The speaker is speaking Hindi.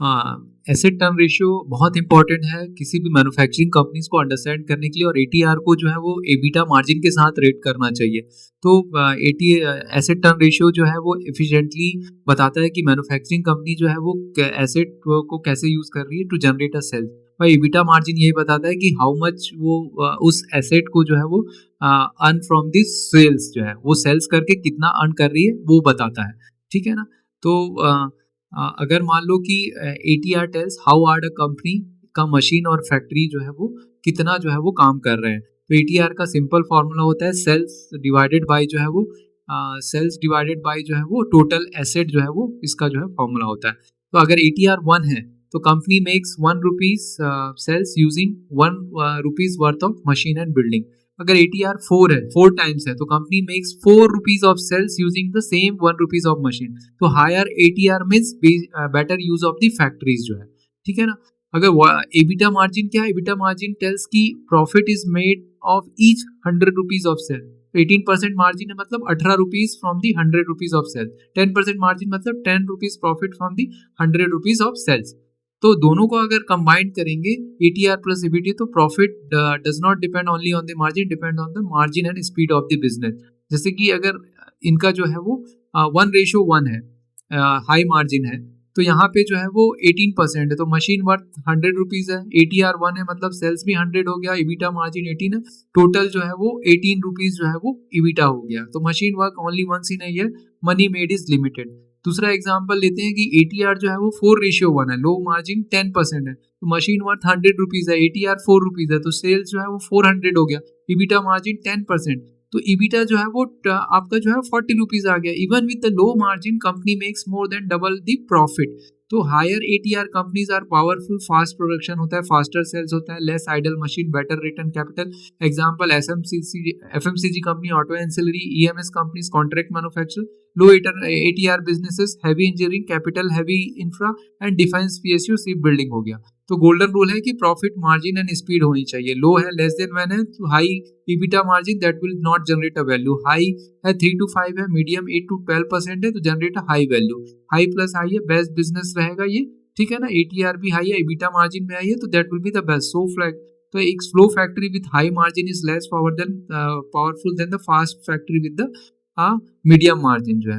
हाँ, एसेट टर्न रेशियो बहुत इंपॉर्टेंट है किसी भी मैन्युफैक्चरिंग कंपनीज को अंडरस्टैंड करने के लिए, और एटीआर को जो है वो एबिटा मार्जिन के साथ रेट करना चाहिए। तो एटी एसेट टर्न रेशियो जो है वो एफिशिएंटली बताता है कि मैन्युफैक्चरिंग कंपनी जो है वो एसेट को कैसे यूज कर रही है टू जनरेट अ सेल्स, और एबिटा मार्जिन यही बताता है कि हाउ मच वो उस एसेट को जो है वो अर्न फ्रॉम दिस सेल्स, जो है वो सेल्स करके कितना अर्न कर रही है वो बताता है। ठीक है ना। तो अगर मान लो कि ATR tales how hard a company का मशीन और फैक्ट्री जो है वो कितना जो है वो काम कर रहे हैं, तो एटीआर का सिंपल फॉर्मूला होता है सेल्स डिवाइडेड बाय जो है वो सेल्स डिवाइडेड बाय जो है वो टोटल एसेट, जो है वो इसका जो है फॉर्मूला होता है। तो अगर एटीआर 1 है तो company makes 1 rupees sales using 1 rupees worth of machine and building. अगर एटीआर 4 है, 4 टाइम्स है, तो company makes 4 rupees of sales using the same 1 rupees of machine. तो higher ATR means better use of the factories जो है। ठीक है ना। अगर एबिटा मार्जिन क्या है, एबिटा मार्जिन टेल्स की profit is made of each 100 rupees of sale. 18% margin है मतलब 18 rupees from the 100 rupees of sale. 10% margin मतलब 10 rupees profit from the 100 rupees of sales. तो दोनों को अगर कंबाइन करेंगे एटीआर प्लस एबीटी, तो profit does not depend only on the margin, depend on the margin and speed of the business. जैसे कि अगर इनका जो है वो 1:1 है, हाई मार्जिन है, तो यहाँ पे जो है वो 18% है, तो मशीन वर्थ 100 रुपीज है, एटीआर 1 है मतलब सेल्स भी 100 हो गया, ईबिटा मार्जिन 18 है, टोटल जो है वो 18 रुपीज जो है वो ईबिटा हो गया। तो machine work only once in a year, money made is limited. दूसरा एग्जांपल लेते हैं कि एटीआर जो है वो 4:1 है, लो मार्जिन 10% है, तो मशीन वर्थ 100 रुपीज है, एटीआर 4 रुपीज है, तो सेल्स जो है वो 400 हो गया, ईबिटा मार्जिन 10%, तो ईबिटा जो है वो आपका जो है 40 रुपीज आ गया। Even with the low margin company makes more than double the profit. तो higher ATR companies are powerful, fast production होता है, फास्टर सेल्स होता है, less idle machine, better return capital. Example FMCG company, auto ancillary, EMS companies, contract manufacture. Low ATR businesses, heavy engineering, capital heavy infra and defence, PSU, ship building हो गया। तो गोल्डन रूल है कि प्रॉफिट मार्जिन एंड स्पीड होनी चाहिए। लो है, लेस देन 1 है, तो high EBITDA margin that will not generate a value. High है 3 to 5 है, मीडियम 8 to 12% है, तो generate a high value. High plus high है, बेस्ट बिजनेस रहेगा ये। ठीक है ना। एटीआर भी हाई है, ईबिटा मार्जिन में आई है, तो that will be the best. So flag, तो एक slow factory with high margin is less powerful than the fast factory with the medium margin जो है।